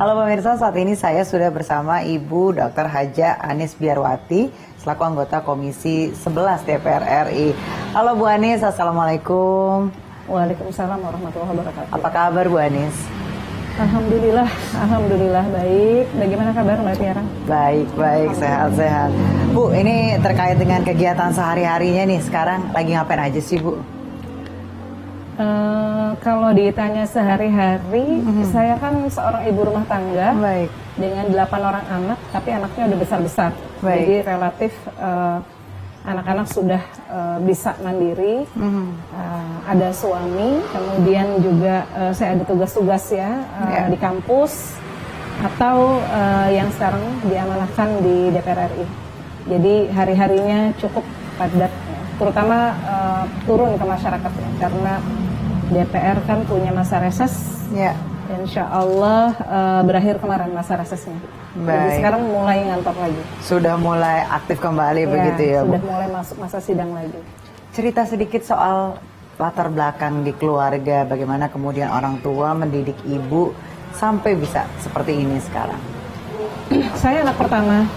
Halo pemirsa, saat ini saya sudah bersama Ibu Dr. Haja Anis Biarwati selaku anggota Komisi 11 DPR RI. Halo Bu Anis, Assalamualaikum. Waalaikumsalam warahmatullahi wabarakatuh. Apa kabar Bu Anis? Alhamdulillah baik. Bagaimana kabar Mbak Tiara? Baik, sehat-sehat. Bu, ini terkait dengan kegiatan sehari-harinya nih, sekarang lagi ngapain aja sih Bu? Kalau ditanya sehari-hari, saya kan seorang ibu rumah tangga. Baik. Dengan 8 orang anak, tapi anaknya udah besar-besar. Baik. Jadi relatif anak-anak sudah bisa mandiri. Ada suami, kemudian juga saya ada tugas-tugas di kampus atau yang sekarang diamanahkan di DPR RI. Jadi hari-harinya cukup padat, terutama turun ke masyarakat karena DPR kan punya masa reses. Ya. Insya Allah berakhir kemarin masa resesnya. Jadi sekarang mulai ngantor lagi. Sudah mulai aktif kembali begitu ya Bu? Sudah mulai masuk masa sidang lagi. Cerita sedikit soal latar belakang di keluarga, bagaimana kemudian orang tua mendidik ibu sampai bisa seperti ini sekarang. Saya anak pertama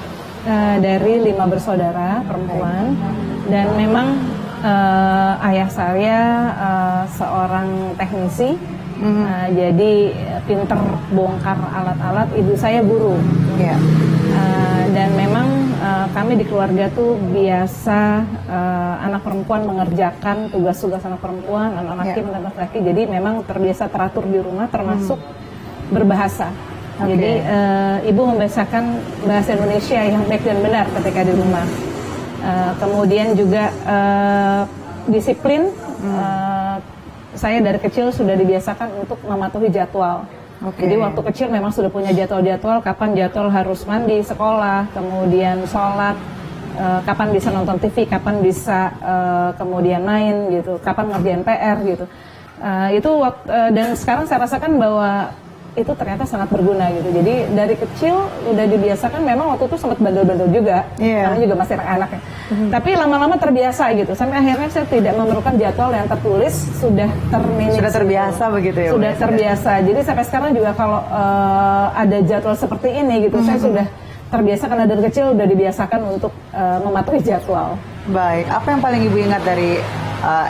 dari 5 bersaudara perempuan, dan memang ayah saya seorang teknisi. Jadi pinter bongkar alat-alat, ibu saya guru. Ya. Dan memang kami di keluarga tuh biasa anak perempuan mengerjakan tugas-tugas anak perempuan, anak laki anak laki. Jadi memang terbiasa teratur di rumah, termasuk berbahasa. Jadi ibu membiasakan bahasa Indonesia yang baik dan benar ketika di rumah. Kemudian juga disiplin. Saya dari kecil sudah dibiasakan untuk mematuhi jadwal. Jadi waktu kecil memang sudah punya jadwal-jadwal, kapan jadwal harus mandi, sekolah, kemudian sholat, kapan bisa nonton TV, kapan bisa kemudian main gitu, kapan ngerjain PR gitu. Dan sekarang saya rasakan bahwa itu ternyata sangat berguna gitu. Jadi dari kecil udah dibiasakan, memang waktu itu sempat bandel-bandel juga, karena juga masih anak-anak ya. Tapi lama-lama terbiasa gitu, sampai akhirnya saya tidak memerlukan jadwal yang tertulis, sudah termanage. Sudah terbiasa gitu. Begitu ya? Sudah terbiasa. Jadi sampai sekarang juga kalau ada jadwal seperti ini gitu, saya sudah terbiasa karena dari kecil udah dibiasakan untuk mematuhi jadwal. Baik, apa yang paling ibu ingat dari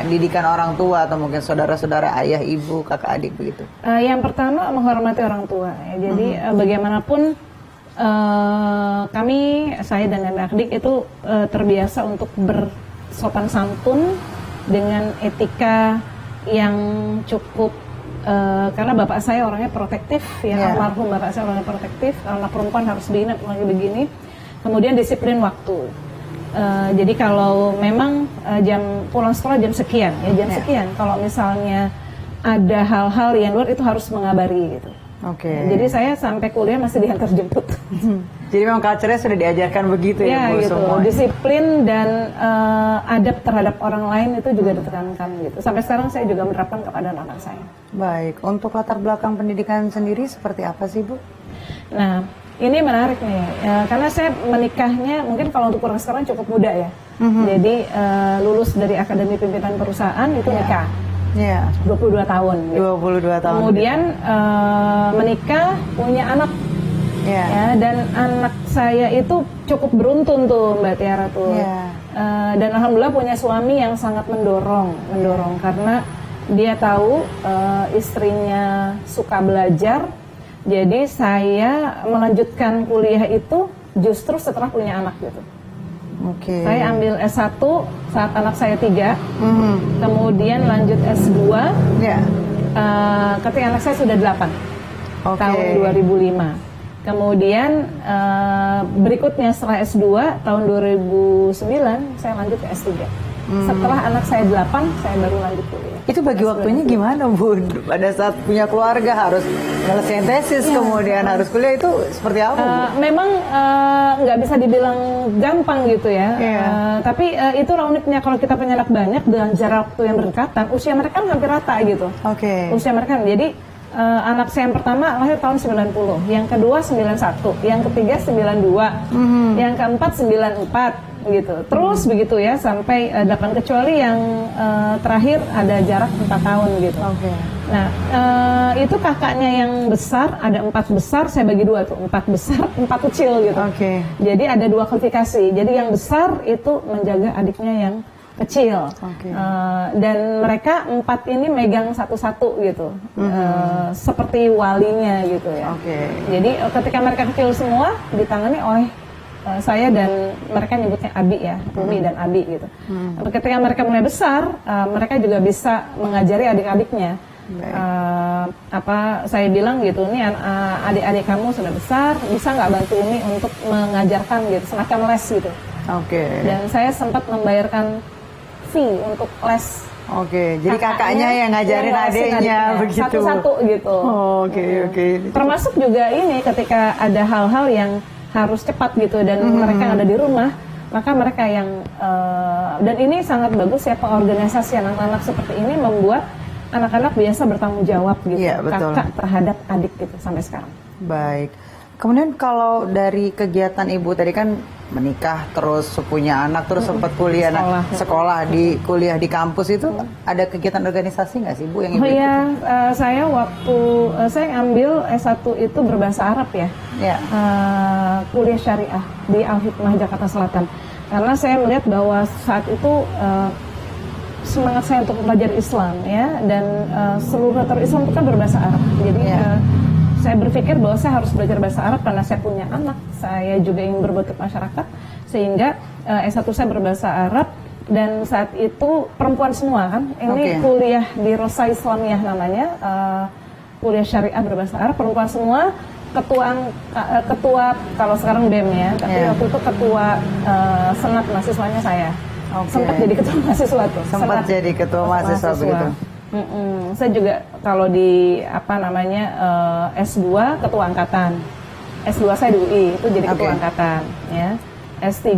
didikan orang tua atau mungkin saudara-saudara, ayah, ibu, kakak, adik begitu? Yang pertama menghormati orang tua. Ya. Jadi bagaimanapun saya dan adik itu terbiasa untuk bersopan santun dengan etika yang cukup. Karena bapak saya orangnya protektif, almarhum bapak saya orangnya protektif. Anak perempuan harus begini. Kemudian disiplin waktu. Jadi kalau memang jam pulang sekolah jam sekian, sekian. Kalau misalnya ada hal-hal yang luar itu harus mengabari gitu. Jadi saya sampai kuliah masih diantar jemput. Jadi memang culture-nya sudah diajarkan begitu ya Bu, gitu. semua. Disiplin dan adab terhadap orang lain itu juga ditekankan gitu. Sampai sekarang saya juga menerapkan kepada anak saya. Baik, untuk latar belakang pendidikan sendiri seperti apa sih Bu? Nah, ini menarik nih, karena saya menikahnya mungkin kalau untuk orang sekarang cukup muda ya. Jadi lulus dari Akademi Pimpinan Perusahaan itu nikah. 22 tahun. Gitu. 22 tahun. Kemudian menikah, punya anak. Dan anak saya itu cukup beruntun tuh Mbak Tiara tuh. Dan alhamdulillah punya suami yang sangat mendorong karena dia tahu istrinya suka belajar. Jadi saya melanjutkan kuliah itu justru setelah punya anak gitu. Saya ambil S1 saat anak saya 3, kemudian lanjut S2 ketika anak saya sudah 8, tahun 2005. Kemudian berikutnya setelah S2 tahun 2009 saya lanjut ke S3. Setelah anak saya 8, saya baru lanjut kuliah. Itu bagi waktunya gimana Bu? Pada saat punya keluarga harus nyelesain tesis, kemudian harus kuliah, itu seperti apa Bu? Memang nggak bisa dibilang gampang gitu ya. Tapi itulah uniknya kalau kita punya anak banyak dengan jarak waktu yang berdekatan, usia mereka kan hampir rata gitu. Usia mereka, jadi anak saya yang pertama lahir tahun 90, yang kedua 91, yang ketiga 92, yang keempat 94. Gitu. Terus begitu ya sampai 8, kecuali yang terakhir ada jarak 4 tahun gitu. Nah, itu kakaknya yang besar, ada 4 besar, saya bagi 2 tuh, 4 besar, 4 kecil gitu. Oke. Jadi ada 2 kualifikasi. Jadi yang besar itu menjaga adiknya yang kecil. Oke. Dan mereka 4 ini megang satu-satu gitu, seperti walinya gitu ya. Oke. Jadi ketika mereka kecil semua ditangani oleh saya, dan mereka nyebutnya Abi ya, Umi dan Abi gitu. Ketika mereka mulai besar, mereka juga bisa mengajari adik-adiknya. Saya bilang gitu, nih adik-adik kamu sudah besar, bisa nggak bantu Umi untuk mengajarkan gitu, semacam les gitu. Oke. Dan saya sempat membayarkan fee untuk les. Oke, jadi kakaknya yang ngajarin adiknya begitu. Satu-satu gitu. Oke. Termasuk juga ini ketika ada hal-hal yang harus cepat gitu dan mereka yang ada di rumah, maka mereka yang dan ini sangat bagus ya, pengorganisasian anak-anak seperti ini membuat anak-anak biasa bertanggung jawab gitu, Iya, betul. kakak terhadap adik gitu sampai sekarang. Baik. Kemudian kalau dari kegiatan Ibu tadi kan menikah, terus punya anak, terus sempat kuliah, sekolah di kuliah di kampus itu ada kegiatan organisasi nggak sih Bu yang Ibu Oh iya, ikuti? saya waktu saya ngambil S1 itu berbahasa Arab ya. Ya. Kuliah syariah di Al-Hikmah Jakarta Selatan. Karena saya melihat bahwa saat itu semangat saya untuk belajar Islam ya, dan seluruh latar Islam itu kan berbahasa Arab. Jadi saya berpikir bahwa saya harus belajar bahasa Arab karena saya punya anak, saya juga ingin berbuat untuk masyarakat, sehingga S1 saya berbahasa Arab. Dan saat itu perempuan semua kan, ini kuliah di Rosa Islamiyah namanya, kuliah syariah berbahasa Arab, perempuan semua. Ketua kalau sekarang BEM ya, tapi waktu itu ketua senat mahasiswanya saya. Sempat jadi ketua mahasiswa tuh. Sempat jadi ketua mahasiswa begitu. Saya juga kalau di S2 ketua angkatan. S2 saya di UI itu jadi ketua angkatan ya. S3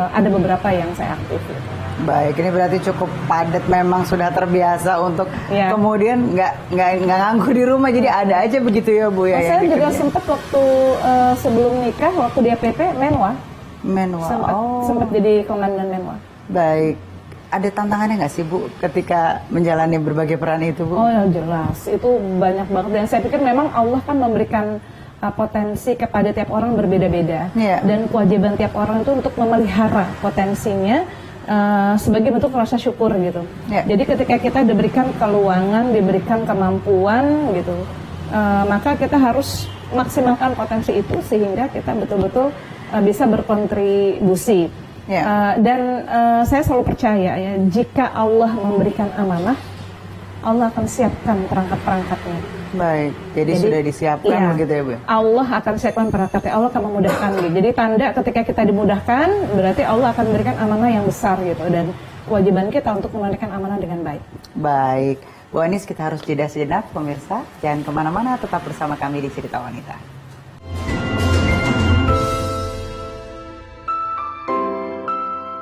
ada beberapa yang saya aktif gitu. Baik, ini berarti cukup padat, memang sudah terbiasa untuk kemudian nggak nganggur di rumah, jadi ada aja begitu ya Bu ya. Saya juga sempat waktu sebelum nikah, waktu di APP Menwa. Sempat jadi komandan Menwa. Baik, ada tantangannya nggak sih Bu ketika menjalani berbagai peran itu Bu? Oh ya jelas, itu banyak banget, dan saya pikir memang Allah kan memberikan potensi kepada tiap orang berbeda-beda, dan kewajiban tiap orang itu untuk memelihara potensinya sebagai bentuk rasa syukur gitu. Jadi ketika kita diberikan keluangan, diberikan kemampuan gitu, maka kita harus maksimalkan potensi itu sehingga kita betul-betul bisa berkontribusi. Dan saya selalu percaya ya, jika Allah memberikan amanah, Allah akan siapkan perangkat-perangkatnya. Baik, jadi sudah disiapkan begitu ya Bu? Allah akan siapkan perangkatnya, Allah akan memudahkan gitu. Jadi tanda ketika kita dimudahkan, berarti Allah akan memberikan amanah yang besar gitu. Dan kewajiban kita untuk menunaikan amanah dengan baik. Baik, Bu Anis, kita harus jeda sejenak pemirsa. Jangan kemana-mana, tetap bersama kami di Cerita Wanita.